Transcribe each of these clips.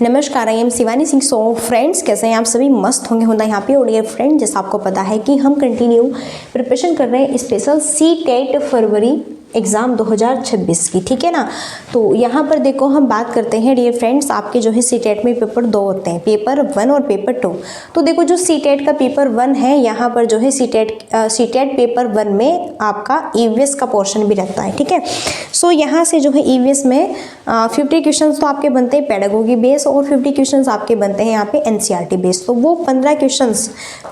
नमस्कार, I am Shivani Singh. So friends, कैसे हैं आप सभी? मस्त होंगे होता है यहाँ पे। और डियर फ्रेंड, जैसा आपको पता है कि हम कंटिन्यू प्रिपरेशन कर रहे हैं स्पेशल सी-टेट फरवरी एग्ज़ाम 2026 की, ठीक है ना। तो यहाँ पर देखो, हम बात करते हैं डियर फ्रेंड्स, आपके जो है सी-टेट में पेपर 2 होते हैं, पेपर 1 और पेपर 2। तो देखो, जो सी-टेट का पेपर 1 है, यहाँ पर जो है सी-टेट पेपर 1 में आपका ईवीएस का पोर्शन भी रहता है, ठीक है। सो यहाँ से जो है ईवीएस में 50 क्वेश्चन तो आपके बनते हैं पेडागोगी बेस और 50 क्वेश्चन आपके बनते हैं यहाँ पे एनसीईआरटी बेस। तो वो 15 क्वेश्चन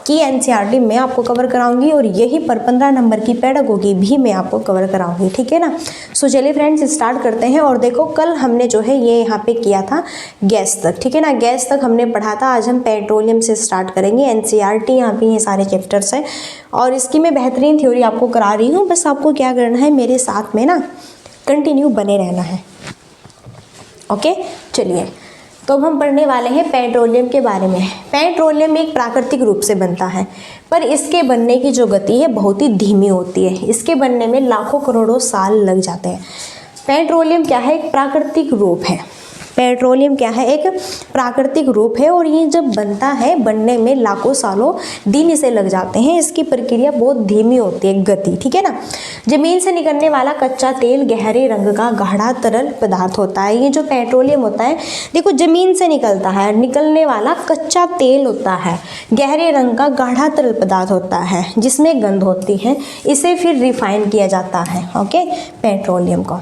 की एनसीईआरटी मैं आपको कवर कराऊंगी और यही पर 15 नंबर की पेडागोगी भी मैं आपको कवर कराऊंगी, ठीक है ना। सो चलिए फ्रेंड्स, स्टार्ट करते हैं। और देखो, कल हमने जो है ये यहाँ पे किया था गैस तक, ठीक है ना। गैस तक हमने पढ़ा था। आज हम पेट्रोलियम से स्टार्ट करेंगे। एनसीईआरटी यहाँ पे ये सारे चैप्टर्स हैं और इसकी मैं बेहतरीन थ्योरी आपको करा रही हूँ। बस आपको क्या करना है, मेरे साथ में ना कंटिन्यू बने रहना है। ओके, चलिए। तो अब हम पढ़ने वाले हैं पेट्रोलियम के बारे में। पेट्रोलियम एक प्राकृतिक रूप से बनता है, पर इसके बनने की जो गति है बहुत ही धीमी होती है। इसके बनने में लाखों करोड़ों साल लग जाते हैं। पेट्रोलियम क्या है? एक प्राकृतिक रूप है। पेट्रोलियम क्या है? एक प्राकृतिक रूप है और ये जब बनता है, बनने में लाखों सालों दिन इसे लग जाते हैं। इसकी प्रक्रिया बहुत धीमी होती है, गति, ठीक है ना। जमीन से निकलने वाला कच्चा तेल गहरे रंग का गाढ़ा तरल पदार्थ होता है। ये जो पेट्रोलियम होता है, देखो, जमीन से निकलता है, निकलने वाला कच्चा तेल होता है, गहरे रंग का गाढ़ा तरल पदार्थ होता है जिसमें गंध होती है। इसे फिर रिफाइन किया जाता है, ओके, पेट्रोलियम को।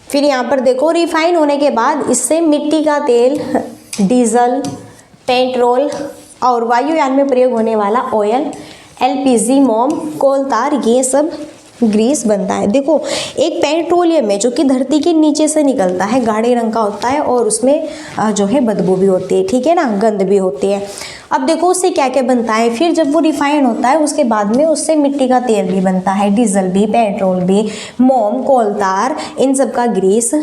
फिर यहाँ पर देखो, रिफाइन होने के बाद इससे मिट्टी का तेल, डीजल, पेट्रोल और वायुयान में प्रयोग होने वाला ऑयल, एलपीजी, मोम, कोल तार, ये सब ग्रीस बनता है। देखो, एक पेट्रोलियम है जो कि धरती के नीचे से निकलता है, गाढ़े रंग का होता है और उसमें जो है बदबू भी होती है, ठीक है ना, गंध भी होती है। अब देखो, उससे क्या क्या बनता है। फिर जब वो रिफाइन होता है, उसके बाद में उससे मिट्टी का तेल भी बनता है, डीजल भी, पेट्रोल भी, मोम, कोल तार, इन सब का ग्रीस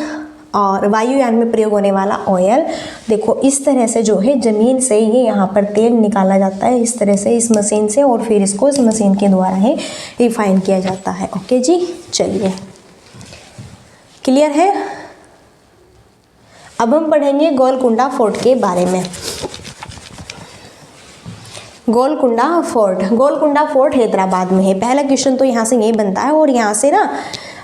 और वायुयान में प्रयोग होने वाला ऑयल। देखो, इस तरह से जो है जमीन से ये यहाँ पर तेल निकाला जाता है, इस तरह से, इस मशीन से, और फिर इसको इस मशीन के द्वारा ही रिफाइन किया जाता है। ओके जी, चलिए, क्लियर है। अब हम पढ़ेंगे गोलकुंडा फोर्ट के बारे में। गोलकुंडा फोर्ट हैदराबाद में है। पहला क्वेश्चन तो यहाँ से यही बनता है और यहाँ से ना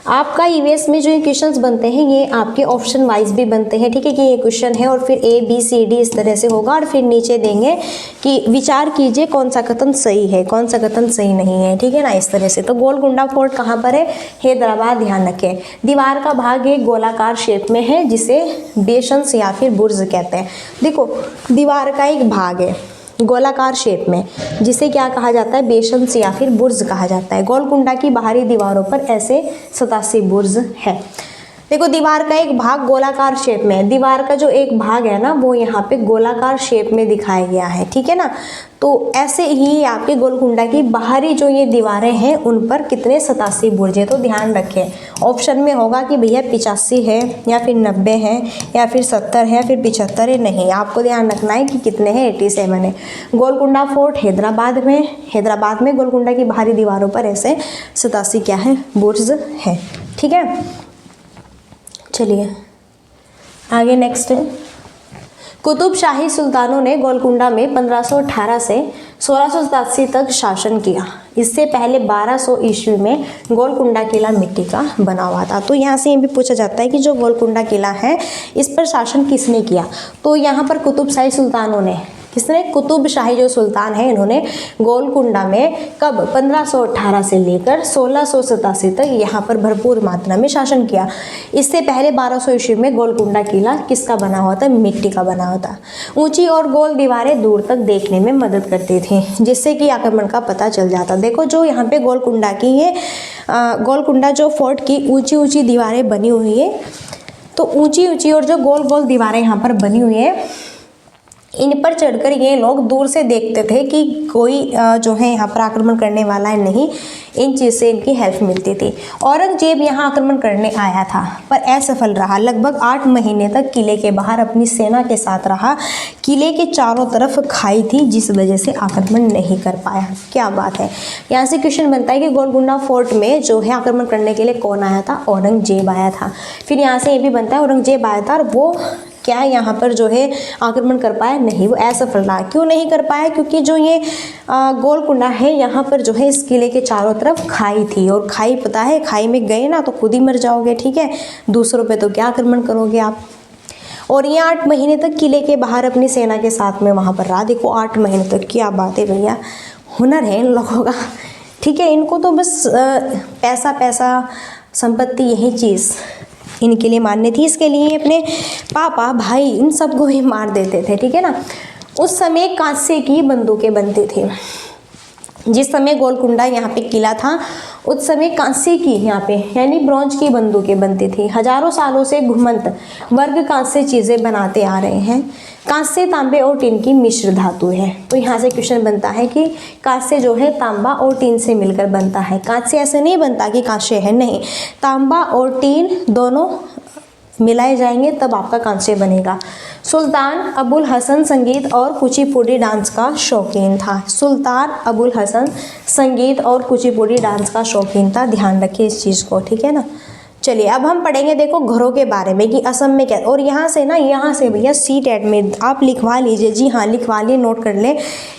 आपका ईवीएस में जो ये क्वेश्चंस बनते हैं ये आपके ऑप्शन वाइज भी बनते हैं, ठीक है, कि ये क्वेश्चन है और फिर ए बी सी डी इस तरह से होगा और फिर नीचे देंगे कि विचार कीजिए कौन सा कथन सही है, कौन सा कथन सही नहीं है, ठीक है ना, इस तरह से। तो गोलकुंडा फोर्ट कहाँ पर है? हैदराबाद, ध्यान रखें। दीवार का भाग एक गोलाकार शेप में है जिसे बेशंस या फिर बुर्ज कहते हैं। देखो, दीवार का एक भाग है गोलाकार शेप में, जिसे क्या कहा जाता है? बेशंस या फिर बुर्ज कहा जाता है। गोलकुंडा की बाहरी दीवारों पर ऐसे 87 बुर्ज है। देखो, दीवार का एक भाग गोलाकार शेप में है। दीवार का जो एक भाग है ना, वो यहाँ पे गोलाकार शेप में दिखाया गया है, ठीक है ना। तो ऐसे ही आपके गोलकुंडा की बाहरी जो ये दीवारें हैं उन पर कितने 87 बुर्ज है। तो ध्यान रखें, ऑप्शन में होगा कि भैया 85 है या फिर 90 है या फिर 70 है या फिर 75 है। नहीं, आपको ध्यान रखना है कि कितने हैं, 87 है। गोलकुंडा फोर्ट हैदराबाद में गोलकुंडा की बाहरी दीवारों पर ऐसे 87 क्या है? बुर्ज है, ठीक है। चलिए आगे, नेक्स्ट है। कुतुब शाही सुल्तानों ने गोलकुंडा में 1518 से 1687 तक शासन किया। इससे पहले 1200 ईस्वी में गोलकुंडा किला मिट्टी का बना हुआ था। तो यहाँ से ये भी पूछा जाता है कि जो गोलकुंडा किला है इस पर शासन किसने किया? तो यहाँ पर कुतुब शाही सुल्तानों ने, किसने? कुतुब शाही जो सुल्तान है इन्होंने गोलकुंडा में कब? 1518 से लेकर 1687 तक यहाँ पर भरपूर मात्रा में शासन किया। इससे पहले 1200 ईस्वी में गोलकुंडा किला किसका बना हुआ था? मिट्टी का बना हुआ था। ऊंची और गोल दीवारें दूर तक देखने में मदद करती थी, जिससे कि आक्रमण का पता चल जाता। देखो, जो यहाँ पे गोलकुंडा की ये गोलकुंडा जो फोर्ट की ऊंची ऊंची दीवारें बनी हुई है, तो ऊंची ऊंची और जो गोल गोल दीवारें यहाँ पर बनी हुई है, इन पर चढ़कर ये लोग दूर से देखते थे कि कोई जो है यहाँ पर आक्रमण करने वाला है नहीं, इन चीज़ से इनकी हेल्प मिलती थी। औरंगजेब यहाँ आक्रमण करने आया था पर असफल रहा। लगभग 8 महीने तक किले के बाहर अपनी सेना के साथ रहा। किले के चारों तरफ खाई थी जिस वजह से आक्रमण नहीं कर पाया। क्या बात है। यहाँ से क्वेश्चन बनता है कि गोलकुंडा फोर्ट में जो है आक्रमण करने के लिए कौन आया था? औरंगजेब आया था। फिर यहाँ से ये भी बनता है औरंगजेब आया था और वो क्या यहाँ पर जो है आक्रमण कर पाया? नहीं, वो असफल रहा। क्यों नहीं कर पाया? क्योंकि जो ये गोलकुंडा है यहाँ पर जो है इस किले के चारों तरफ खाई थी, और खाई पता है, खाई में गए ना तो खुद ही मर जाओगे, ठीक है, दूसरों पे तो क्या आक्रमण करोगे आप। और ये 8 महीने तक किले के बाहर अपनी सेना के साथ में वहाँ पर रहा। देखो 8 महीने तक, क्या बात है भैया, हुनर है इन लोगों का, ठीक है। इनको तो बस पैसा पैसा संपत्ति यही चीज़ इनके लिए मान्य थी। इसके लिए अपने पापा भाई इन सबको भी मार देते थे, ठीक है ना। उस समय कांसे की बंदूकें बनती थी। जिस समय गोलकुंडा यहाँ पे किला था उस समय कांसे की यहाँ पे यानी ब्रॉन्ज की बंदूकें बनती थी। हजारों सालों से घुमंत वर्ग कांसे चीज़ें बनाते आ रहे हैं। कांसे तांबे और टीन की मिश्र धातु है। तो यहाँ से क्वेश्चन बनता है कि कांसे जो है तांबा और टीन से मिलकर बनता है। कांसे ऐसे नहीं बनता कि कांसे है, नहीं, तांबा और टीन दोनों मिलाए जाएंगे तब आपका कांसे बनेगा। सुल्तान अबुल हसन संगीत और कुचिपुड़ी डांस का शौकीन था। सुल्तान अबुल हसन संगीत और कुचिपुड़ी डांस का शौकीन था। ध्यान रखिए इस चीज़ को, ठीक है ना। चलिए अब हम पढ़ेंगे देखो घरों के बारे में कि असम में क्या। और यहाँ से ना, यहाँ से भैया CTET में आप लिखवा लीजिए, जी हाँ लिखवा लिए, नोट कर ले।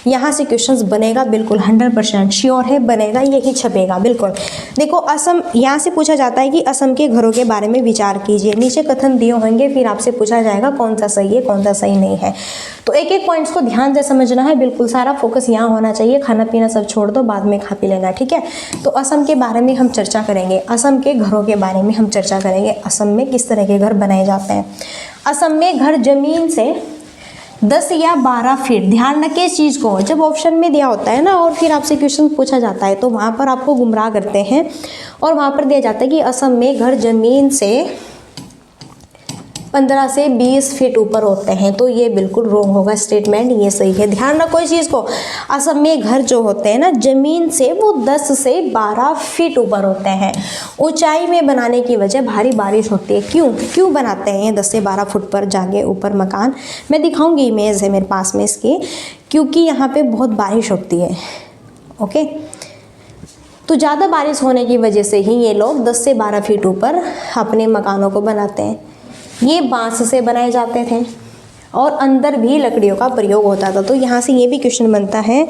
यहाँ से क्वेश्चंस बनेगा बिल्कुल 100% श्योर है, बनेगा, यही छपेगा बिल्कुल। देखो असम, यहाँ से पूछा जाता है कि असम के घरों के बारे में विचार कीजिए। नीचे कथन दिए होंगे, फिर आपसे पूछा जाएगा कौन सा सही है कौन सा सही नहीं है। तो एक एक पॉइंट्स को ध्यान से समझना है, बिल्कुल सारा फोकस यहाँ होना चाहिए। खाना पीना सब छोड़ दो, बाद में खा पी लेना, ठीक है। तो असम के बारे में हम चर्चा करेंगे, असम के घरों के बारे में हम चर्चा करेंगे। असम में किस तरह के घर बनाए जाते हैं। असम में घर जमीन से 10 या 12 फीट, ध्यान रखिए इस चीज़ को। जब ऑप्शन में दिया होता है ना और फिर आपसे क्वेश्चन पूछा जाता है तो वहाँ पर आपको गुमराह करते हैं और वहाँ पर दिया जाता है कि असम में घर जमीन से 15 से 20 फीट ऊपर होते हैं। तो ये बिल्कुल रॉन्ग होगा स्टेटमेंट, ये सही है। ध्यान रखो इस चीज़ को। असम में घर जो होते हैं ना जमीन से वो 10 से 12 फीट ऊपर होते हैं। ऊंचाई में बनाने की वजह भारी बारिश होती है। क्यों बनाते हैं 10 से 12 फुट पर जाके ऊपर मकान? मैं दिखाऊंगी, इमेज है मेरे पास में इसकी। क्योंकि यहाँ पे बहुत बारिश होती है, ओके। तो ज़्यादा बारिश होने की वजह से ही ये लोग 10 से 12 फीट ऊपर अपने मकानों को बनाते हैं। ये बांस से बनाए जाते थे और अंदर भी लकड़ियों का प्रयोग होता था। तो यहाँ से ये भी क्वेश्चन बनता है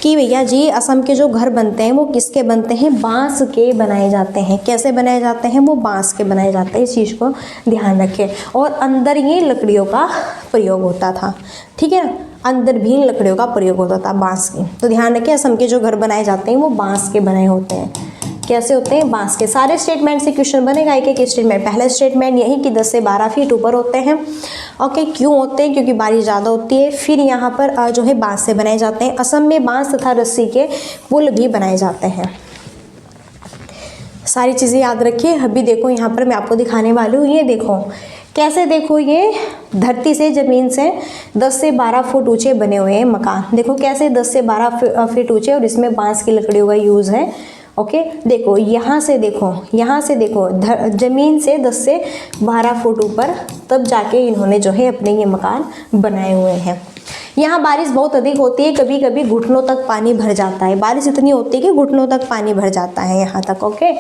कि भैया जी असम के जो घर बनते हैं वो किसके बनते हैं? बांस के बनाए जाते हैं। कैसे बनाए जाते हैं? वो बांस के बनाए जाते हैं, इस चीज़ को ध्यान रखें। और अंदर ये लकड़ियों का प्रयोग होता था, ठीक है, अंदर भी लकड़ियों का प्रयोग होता था बांस की। तो ध्यान रखें असम के जो घर बनाए जाते हैं वो बांस के बनाए होते हैं। कैसे होते हैं? बांस के। सारे स्टेटमेंट से क्वेश्चन बनेगा, एक एक स्टेटमेंट। पहला स्टेटमेंट यही कि 10 से 12 फीट ऊपर होते हैं, ओके। क्यों होते हैं? क्योंकि बारिश ज़्यादा होती है। फिर यहाँ पर जो है बांस से बनाए जाते हैं। असम में बांस तथा रस्सी के पुल भी बनाए जाते हैं। सारी चीज़ें याद रखिए। अभी देखो यहाँ पर मैं आपको दिखाने वाली हूँ, ये देखो कैसे, देखो ये धरती से ज़मीन से 10 से 12 फुट ऊंचे बने हुए हैं मकान। देखो कैसे 10 से 12 फीट ऊंचे, और इसमें बांस की लकड़ियों का यूज़ है, ओके। देखो यहाँ से देखो ज़मीन से 10 से 12 फुट ऊपर, तब जाके इन्होंने जो है अपने ये मकान बनाए हुए हैं। यहाँ बारिश बहुत अधिक होती है, कभी कभी घुटनों तक पानी भर जाता है। बारिश इतनी होती है कि घुटनों तक पानी भर जाता है यहाँ तक, ओके।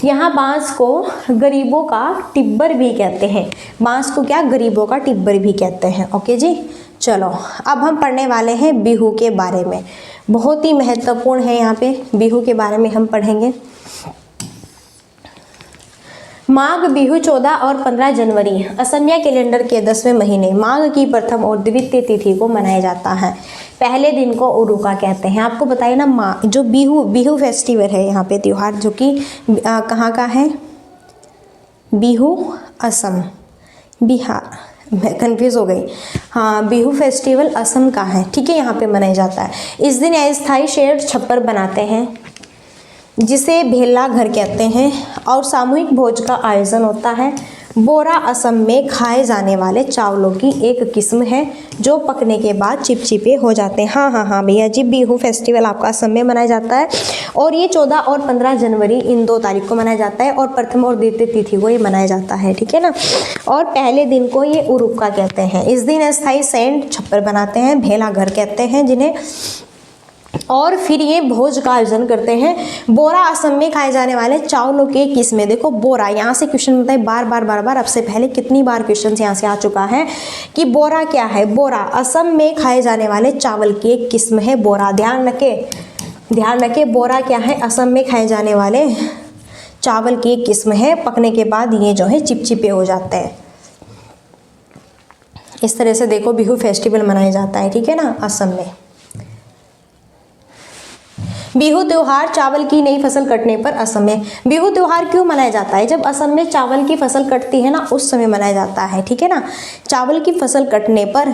यहाँ बांस को गरीबों का टिब्बर भी कहते हैं। बांस को क्या? गरीबों का टिब्बर भी कहते हैं, ओके जी। चलो अब हम पढ़ने वाले हैं बिहू के बारे में। बहुत ही महत्वपूर्ण है, यहाँ पे बिहू के बारे में हम पढ़ेंगे। माघ बिहू 14 और 15 जनवरी असमिया कैलेंडर के 10वें महीने माघ की प्रथम और द्वितीय तिथि को मनाया जाता है। पहले दिन को उरुका कहते हैं। आपको बताइए ना, जो बिहू फेस्टिवल है यहाँ पे त्यौहार, जो कि कहाँ का है? बिहू असम, बिहार, मैं कन्फ्यूज़ हो गई। हाँ, बिहू फेस्टिवल असम का है, ठीक है, यहाँ पे मनाया जाता है। इस दिन अस्थायी शेर छप्पर बनाते हैं जिसे भेला घर कहते हैं, और सामूहिक भोज का आयोजन होता है। बोरा असम में खाए जाने वाले चावलों की एक किस्म है जो पकने के बाद चिपचिपे हो जाते हैं। हाँ भैया जी, बिहू फेस्टिवल आपका असम में मनाया जाता है और ये 14 और 15 जनवरी इन 2 तारीख को मनाया जाता है और प्रथम और द्वितीय तिथि को ये मनाया जाता है, ठीक है ना। और पहले दिन को ये उरुक्का कहते हैं। इस दिन अस्थाई सेंट छप्पर बनाते हैं, भेला घर कहते हैं जिन्हें, और फिर ये भोज का आयोजन करते हैं। बोरा असम में खाए जाने वाले चावलों के किस्में, देखो बोरा, यहाँ से क्वेश्चन होता है बार बार। अब से पहले कितनी बार क्वेश्चन यहाँ से आ चुका है कि बोरा क्या है। बोरा असम में खाए जाने वाले चावल की एक किस्म है बोरा। ध्यान रखे बोरा क्या है, असम में खाए जाने वाले चावल की एक किस्म है। पकने के बाद ये जो है चिपचिपे हो जाते हैं। इस तरह से देखो बिहू फेस्टिवल मनाया जाता है, ठीक है ना, असम में। बिहू त्योहार चावल की नई फसल कटने पर असम में। बिहू त्योहार क्यों मनाया जाता है? जब असम में चावल की फसल कटती है ना, उस समय मनाया जाता है, ठीक है ना। चावल की फसल कटने पर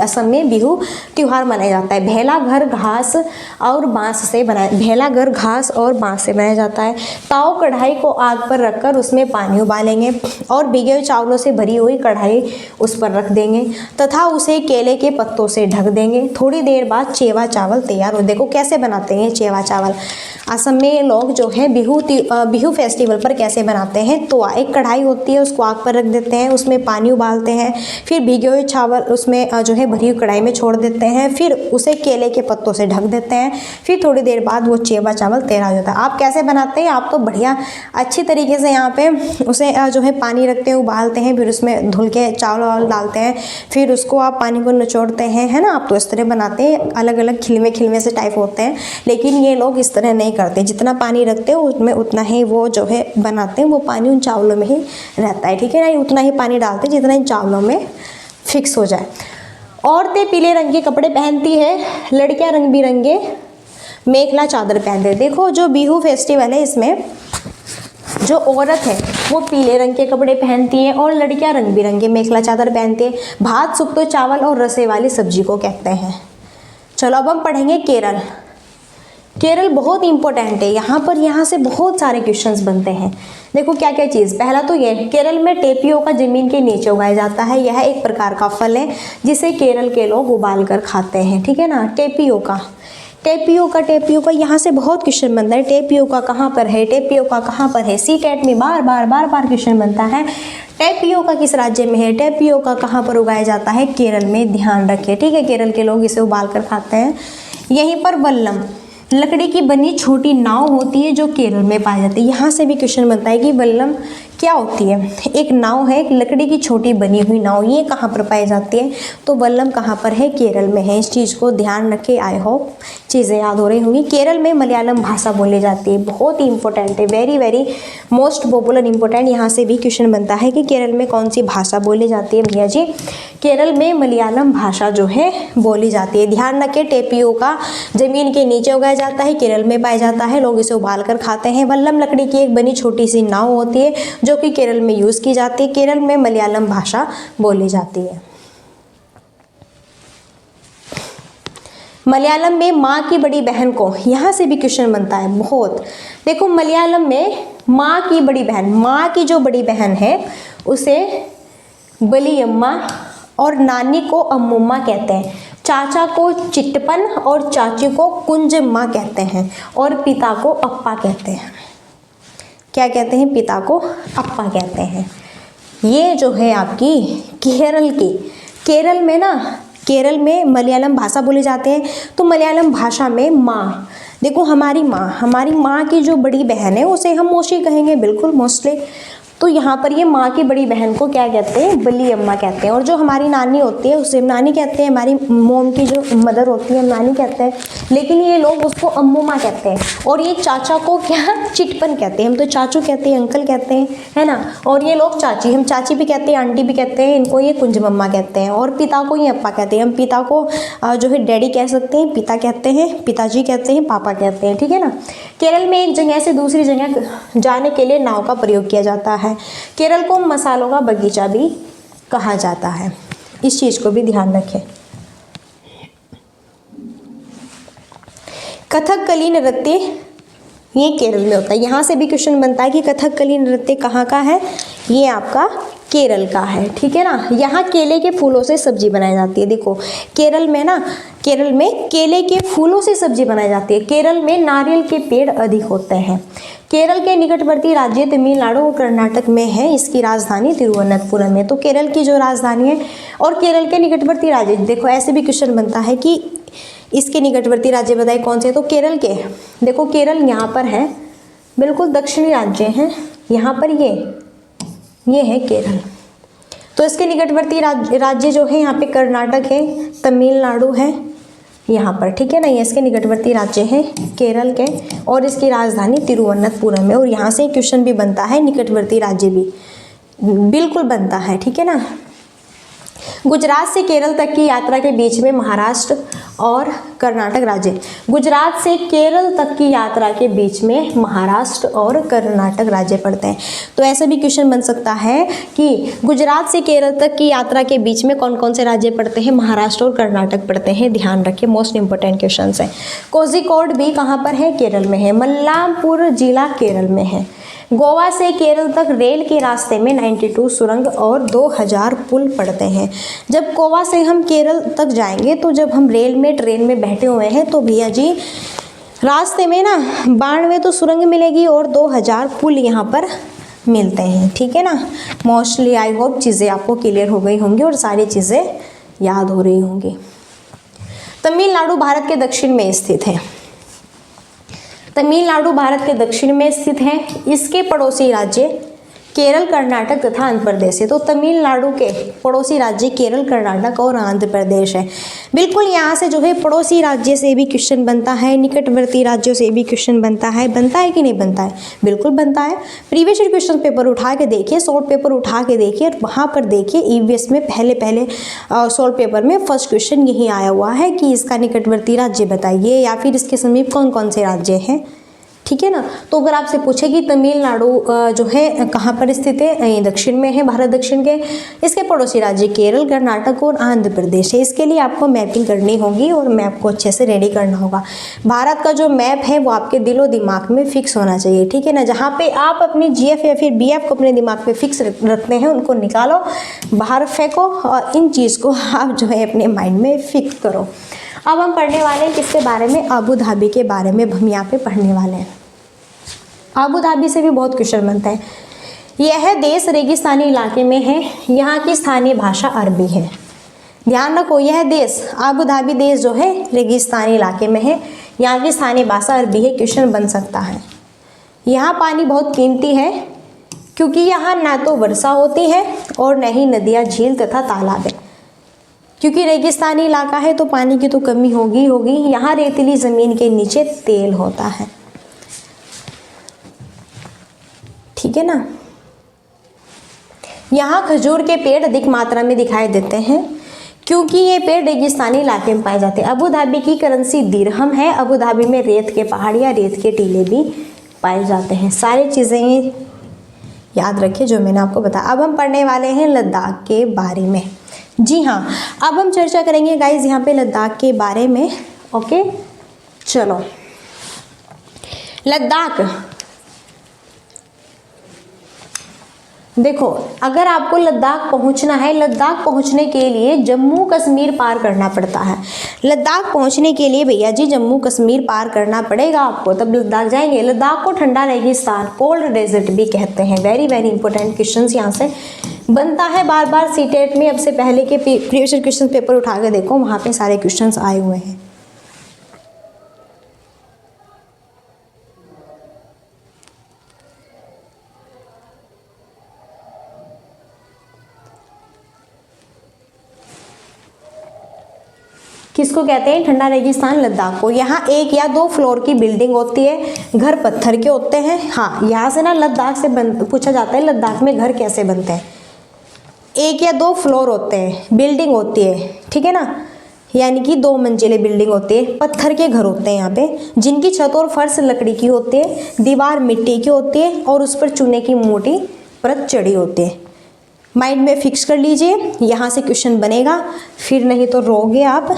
असम में बिहू त्योहार मनाया जाता है। भेला घर घास और बांस से बनाया जाता है। ताव कढ़ाई को आग पर रखकर उसमें पानी उबालेंगे और भीगे हुए चावलों से भरी हुई कढ़ाई उस पर रख देंगे तथा उसे केले के पत्तों से ढक देंगे। थोड़ी देर बाद चेवा चावल तैयार हो। देखो कैसे बनाते हैं चेवा चावल। असम में लोग जो है बिहू फेस्टिवल पर कैसे बनाते हैं, तो एक कढ़ाई होती है, उसको आग पर रख देते हैं, उसमें पानी उबालते हैं, फिर भीगे हुए चावल उसमें जो है भरी हुई कढ़ाई में छोड़ देते हैं, फिर उसे केले के पत्तों से ढक देते हैं, फिर थोड़ी देर बाद वो चेवा चावल तैयार हो जाता है। आप कैसे बनाते हैं? आप तो बढ़िया अच्छी तरीके से यहाँ पे उसे जो है पानी रखते हैं, उबालते हैं, फिर उसमें धुल के चावल डालते हैं, फिर उसको आप पानी को निचोड़ते हैं, है ना। आप तो इस तरह बनाते हैं, अलग अलग खिलमे से टाइप होते हैं, लेकिन ये लोग इस तरह नहीं करते। जितना पानी रखते हैं उसमें उतना ही वो जो है बनाते हैं, वो पानी उन चावलों में ही रहता है, ठीक है ना। उतना ही पानी डालते हैं जितना इन चावलों में फिक्स हो जाए। औरतें पीले रंग के कपड़े पहनती है, लड़कियां रंग बिरंगे मेखला चादर पहनते हैं। देखो जो बिहू फेस्टिवल है, इसमें जो औरत है वो पीले रंग के कपड़े पहनती है और लड़कियां रंग बिरंगे मेखला चादर पहनती है। भात सुक्तो चावल और रसे वाली सब्जी को कहते हैं। चलो अब हम पढ़ेंगे केरल। केरल बहुत इंपॉर्टेंट है, यहाँ से बहुत सारे क्वेश्चंस बनते हैं। देखो क्या क्या चीज़, पहला तो ये, केरल में टेपियोका जमीन के नीचे उगाया जाता है। यह एक प्रकार का फल है जिसे केरल के लोग उबाल कर खाते हैं, ठीक है ना। टेपियोका यहाँ से बहुत क्वेश्चन बनता है। टेपियोका कहाँ पर है, सीटेट में बार क्वेश्चन बनता है। टेपियोका किस राज्य में है, टेपियोका कहाँ पर उगाया जाता है, केरल में। ध्यान रखिए, ठीक है, केरल के लोग इसे उबाल कर खाते हैं। यहीं पर वल्लम, लकड़ी की बनी छोटी नाव होती है जो केरल में पाई जाती है। यहाँ से भी क्वेश्चन बनता है कि वल्लम क्या होती है। एक नाव है, एक लकड़ी की छोटी बनी हुई नाव, ये कहाँ पर पाई जाती है, तो वल्लम कहाँ पर है, केरल में है। इस चीज़ को ध्यान रखें, आई होप चीज़ें याद हो रही होंगी। केरल में मलयालम भाषा बोली जाती है, बहुत ही इंपॉर्टेंट है, वेरी मोस्ट पॉपुलर इंपॉर्टेंट। यहाँ से भी क्वेश्चन बनता है कि केरल में कौन सी भाषा बोली जाती है। भैया जी केरल में मलयालम भाषा जो है बोली जाती है। ध्यान रखें, टेपियोका जमीन के नीचे उगाया जाता है, केरल में पाया जाता है, लोग इसे उबाल कर खाते हैं। वल्लम लकड़ी की एक बनी छोटी सी नाव होती है जो कि केरल में यूज की जाती है। केरल में मलयालम भाषा बोली जाती है। मलयालम में माँ की बड़ी बहन को, यहाँ से भी क्वेश्चन बनता है बहुत। देखो मलयालम में माँ की बड़ी बहन, माँ की जो बड़ी बहन है उसे बलियम्मा और नानी को अम्मुम्मा कहते हैं। चाचा को चिट्टपन और चाची को कुंजम्मा कहते हैं और पिता को अप्पा कहते हैं। क्या कहते हैं, पिता को अप्पा कहते हैं। ये जो है आपकी केरल में ना, केरल में मलयालम भाषा बोली जाती है। तो मलयालम भाषा में माँ, देखो हमारी माँ की जो बड़ी बहन है उसे हम मौसी कहेंगे, बिल्कुल मोस्टली। तो यहाँ पर ये माँ की बड़ी बहन को क्या कहते हैं, बली अम्मा कहते हैं। और जो हमारी नानी होती है उसे नानी कहते हैं, हमारी मोम की जो मदर होती है नानी कहते हैं, लेकिन ये लोग उसको अम्मू माँ कहते हैं। और ये चाचा को क्या, चिटपन कहते हैं। हम तो चाचू कहते हैं, अंकल कहते हैं, है ना। और ये लोग चाची, हम चाची भी कहते हैं, आंटी भी कहते हैं, इनको ये कुंज मम्मा कहते हैं। और पिता को ये अप्पा कहते हैं। हम पिता को जो है डैडी कह सकते हैं, पिता कहते हैं, पिताजी कहते हैं, पापा कहते हैं, ठीक है ना। केरल में एक जगह से दूसरी जगह जाने के लिए नाव का प्रयोग किया जाता है। केरल को मसालों का बगीचा भी कहा जाता है, इस चीज को भी ध्यान रखें। कथकली नृत्य ये केरल में होता है। यहाँ से भी क्वेश्चन बनता है कि कथकली नृत्य कहाँ का है, ये आपका केरल का है, ठीक है ना। यहाँ केले के फूलों से सब्जी बनाई जाती है। देखो केरल में केले के फूलों से सब्जी बनाई जाती है। केरल में नारियल के पेड़ अधिक होते हैं। केरल के निकटवर्ती राज्य तमिलनाडु और कर्नाटक में है। इसकी राजधानी तिरुवनंतपुरम है। तो केरल की जो राजधानी है और केरल के निकटवर्ती राज्य, देखो ऐसे भी क्वेश्चन बनता है कि इसके निकटवर्ती राज्य बताए कौन से, तो केरल के, देखो केरल यहाँ पर है, बिल्कुल दक्षिणी राज्य हैं, यहाँ पर ये है केरल। तो इसके निकटवर्ती राज्य जो है यहाँ पे कर्नाटक है, तमिलनाडु है यहाँ पर, ठीक है ना। ये इसके निकटवर्ती राज्य हैं केरल के और इसकी राजधानी तिरुवनंतपुरम है। और यहाँ से क्वेश्चन भी बनता है, निकटवर्ती राज्य भी बिल्कुल बनता है, ठीक है ना। गुजरात से केरल तक की यात्रा के बीच में महाराष्ट्र और कर्नाटक राज्य, गुजरात से केरल तक की यात्रा के बीच में महाराष्ट्र और कर्नाटक राज्य पड़ते हैं। तो ऐसा भी क्वेश्चन बन सकता है कि गुजरात से केरल तक की यात्रा के बीच में कौन कौन से राज्य पड़ते हैं, महाराष्ट्र और कर्नाटक पड़ते हैं। ध्यान रखिए, मोस्ट इंपॉर्टेंट क्वेश्चन है। कोझिकोड भी कहाँ पर है, केरल में है। मल्लापुर जिला केरल में है। गोवा से केरल तक रेल के रास्ते में 92 सुरंग और 2000 पुल पड़ते हैं। जब गोवा से हम केरल तक जाएंगे तो जब हम ट्रेन में बैठे हुए हैं तो भैया जी रास्ते में ना 92 तो सुरंग मिलेगी और 2000 पुल यहाँ पर मिलते हैं, ठीक है ना। मोस्टली आई होप चीज़ें आपको क्लियर हो गई होंगी और सारी चीज़ें याद हो रही होंगी। तमिलनाडु भारत के दक्षिण में स्थित है। तमिलनाडु भारत के दक्षिण में स्थित है। इसके पड़ोसी राज्य केरल, कर्नाटक तथा आंध्र प्रदेश है। तो तमिलनाडु के पड़ोसी राज्य केरल, कर्नाटक और आंध्र प्रदेश है। बिल्कुल यहाँ से जो है पड़ोसी राज्य से भी क्वेश्चन बनता है, निकटवर्ती राज्यों से भी क्वेश्चन बनता है कि नहीं बनता है, बिल्कुल बनता है। प्रीवियस ईयर क्वेश्चन पेपर उठा के देखिए, शॉर्ट पेपर उठा के देखिए और वहाँ पर देखिए ईवीएस में पहले शॉर्ट पेपर में फर्स्ट क्वेश्चन यही आया हुआ है कि इसका निकटवर्ती राज्य बताइए या फिर इसके समीप कौन कौन से राज्य हैं, ठीक है ना। तो अगर आपसे पूछे कि तमिलनाडु जो है कहाँ पर स्थित है, दक्षिण में है, भारत दक्षिण के, इसके पड़ोसी राज्य केरल, कर्नाटक और आंध्र प्रदेश है। इसके लिए आपको मैपिंग करनी होगी और मैप को अच्छे से रेडी करना होगा। भारत का जो मैप है वो आपके दिलो दिमाग में फिक्स होना चाहिए, ठीक है ना। जहाँ पे आप अपनी जीएफ या फिर बीएफ को अपने दिमाग में फिक्स रखते हैं उनको निकालो, बाहर फेंको और इन चीज़ को आप जो है अपने माइंड में फिक्स करो। अब हम पढ़ने वाले हैं किसके बारे में, अबू धाबी के बारे में हम यहाँ पे पढ़ने वाले हैं। अबू धाबी से भी बहुत क्वेश्चन बनते हैं। यह देश रेगिस्तानी इलाके में है। यहाँ की स्थानीय भाषा अरबी है। ध्यान रखो, यह देश अबू धाबी देश जो है रेगिस्तानी इलाके में है। यहाँ की स्थानीय भाषा अरबी है। क्वेश्चन बन सकता है। यहाँ पानी बहुत कीमती है क्योंकि यहाँ ना तो वर्षा होती है और न ही नदियाँ, झील तथा तालाब है। क्योंकि रेगिस्तानी इलाका है तो पानी की तो कमी होगी। यहाँ रेतीली ज़मीन के नीचे तेल होता है, ठीक है ना। यहाँ खजूर के पेड़ अधिक मात्रा में दिखाई देते हैं क्योंकि ये पेड़ रेगिस्तानी इलाके में पाए जाते हैं। अबू धाबी की करेंसी दिरहम है। अबू धाबी में रेत के पहाड़ या रेत के टीले भी पाए जाते हैं। सारी चीज़ें याद रखिए जो मैंने आपको बताया। अब हम पढ़ने वाले हैं लद्दाख के बारे में। जी हाँ, अब हम चर्चा करेंगे गाइज यहाँ पे लद्दाख के बारे में। ओके, चलो लद्दाख देखो, अगर आपको लद्दाख पहुंचना है, लद्दाख पहुंचने के लिए जम्मू कश्मीर पार करना पड़ता है। लद्दाख पहुंचने के लिए भैया जी जम्मू कश्मीर पार करना पड़ेगा आपको, तब लद्दाख जाएंगे। लद्दाख को ठंडा रेगिस्तान, कोल्ड डेजर्ट भी कहते हैं। वेरी वेरी इंपॉर्टेंट क्वेश्चन यहाँ से बनता है बार बार सीटेट में। अब से पहले के प्रीवियस क्वेश्चन पेपर उठा के देखो, वहाँ पे सारे क्वेश्चन आए हुए हैं। किसको कहते हैं ठंडा रेगिस्तान, लद्दाख को। यहाँ 1 या 2 फ्लोर की बिल्डिंग होती है, घर पत्थर के होते हैं। हाँ, यहाँ से ना लद्दाख से पूछा जाता है लद्दाख में घर कैसे बनते हैं। 1 या 2 फ्लोर होते हैं, बिल्डिंग होती है, ठीक है ना, यानी कि 2 मंजिले बिल्डिंग होती है। पत्थर के घर होते हैं यहाँ पे, जिनकी छत और फर्श लकड़ी की होती है, दीवार मिट्टी की होती है और उस पर चूने की मोटी परत चढ़ी होती है। माइंड में फिक्स कर लीजिए, यहाँ से क्वेश्चन बनेगा, फिर नहीं तो रोगे आप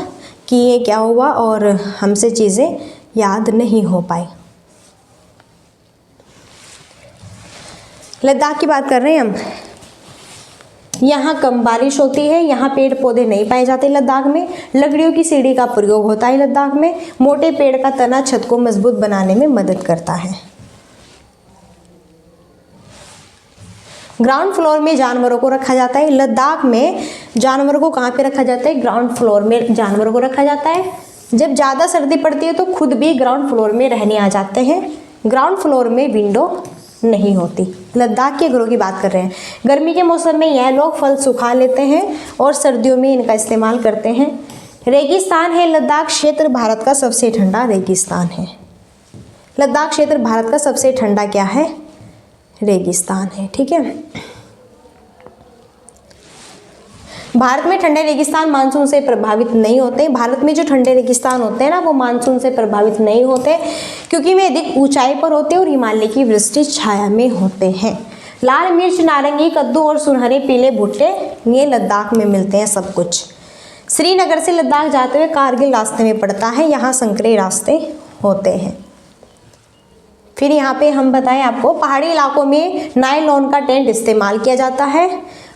कि ये क्या हुआ और हमसे चीज़ें याद नहीं हो पाई। लद्दाख की बात कर रहे हैं हम। यहाँ कम बारिश होती है, यहाँ पेड़ पौधे नहीं पाए जाते लद्दाख में, लकड़ियों की सीढ़ी का प्रयोग होता है लद्दाख में, मोटे पेड़ का तना छत को मजबूत बनाने में मदद करता है। ग्राउंड फ्लोर में जानवरों को रखा जाता है। लद्दाख में जानवरों को कहाँ पे रखा जाता है? ग्राउंड फ्लोर में जानवरों को रखा जाता है। जब ज़्यादा सर्दी पड़ती है तो खुद भी ग्राउंड फ्लोर में रहने आ जाते हैं। ग्राउंड फ्लोर में विंडो नहीं होती। लद्दाख के घरों की बात कर रहे हैं। गर्मी के मौसम में यह लोग फल सुखा लेते हैं और सर्दियों में इनका इस्तेमाल करते हैं। रेगिस्तान है लद्दाख क्षेत्र, भारत का सबसे ठंडा रेगिस्तान है। लद्दाख क्षेत्र भारत का सबसे ठंडा क्या है? रेगिस्तान है। ठीक है, भारत में ठंडे रेगिस्तान मानसून से प्रभावित नहीं होते। भारत में जो ठंडे रेगिस्तान होते हैं ना वो मानसून से प्रभावित नहीं होते क्योंकि वे अधिक ऊंचाई पर होते हैं और हिमालय की वृष्टि छाया में होते हैं। लाल मिर्च, नारंगी, कद्दू और सुनहरे पीले भुट्टे ये लद्दाख में मिलते हैं सब कुछ। श्रीनगर से लद्दाख जाते हुए कारगिल रास्ते में पड़ता है, यहाँ संकरे रास्ते होते हैं। फिर यहाँ पे हम बताएं आपको, पहाड़ी इलाकों में नायलॉन का टेंट इस्तेमाल किया जाता है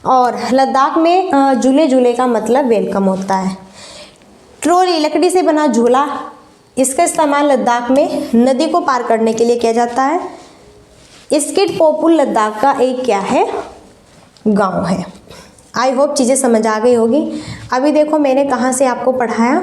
और लद्दाख में झूले का मतलब वेलकम होता है। ट्रॉली लकड़ी से बना झूला, इसका इस्तेमाल लद्दाख में नदी को पार करने के लिए किया जाता है। स्किट पोपुल लद्दाख का एक क्या है? गांव है। आई होप चीज़ें समझ आ गई होगी। अभी देखो मैंने कहाँ से आपको पढ़ाया।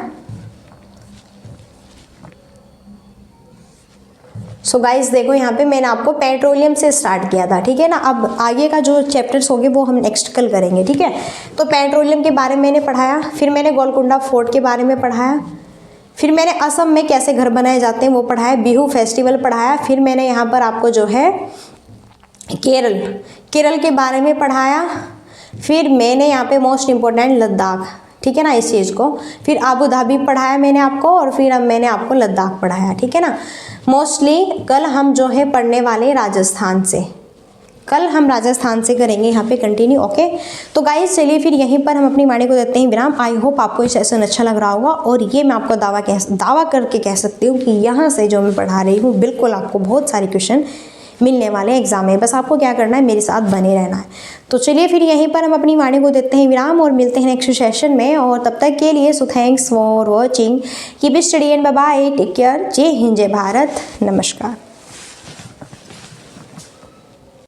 सो गाइस देखो यहाँ पे मैंने आपको पेट्रोलियम से स्टार्ट किया था, ठीक है ना। अब आगे का जो चैप्टर्स होंगे वो हम नेक्स्ट कल करेंगे, ठीक है। तो पेट्रोलियम के बारे में मैंने पढ़ाया, फिर मैंने गोलकुंडा फोर्ट के बारे में पढ़ाया, फिर मैंने असम में कैसे घर बनाए जाते हैं वो पढ़ाया, बिहू फेस्टिवल पढ़ाया, फिर मैंने यहाँ पर आपको जो है केरल के बारे में पढ़ाया, फिर मैंने यहाँ पे मोस्ट इम्पोर्टेंट लद्दाख, ठीक है ना, इस चीज़ को, फिर आबू धाबी पढ़ाया मैंने आपको, और फिर अब मैंने आपको लद्दाख पढ़ाया, ठीक है ना। मोस्टली कल हम जो है पढ़ने वाले राजस्थान से, कल हम राजस्थान से करेंगे यहाँ पे कंटिन्यू, ओके। तो गाइस चलिए फिर यहीं पर हम अपनी वाणी को देते हैं विराम। आई होप आपको ये सेशन अच्छा लग रहा होगा, और ये मैं आपको दावा करके कह सकती हूँ कि यहाँ से जो मैं पढ़ा रही हूँ बिल्कुल आपको बहुत सारे क्वेश्चन मिलने वाले हैं एग्जाम में। बस आपको क्या करना है, मेरे साथ बने रहना है। तो चलिए फिर यहीं पर हम अपनी वाणी को देते हैं विराम और मिलते हैं नेक्स्ट सेशन में, और तब तक के लिए so thanks for watching, keep study and bye bye, take care, जय हिंद जय भारत, नमस्कार।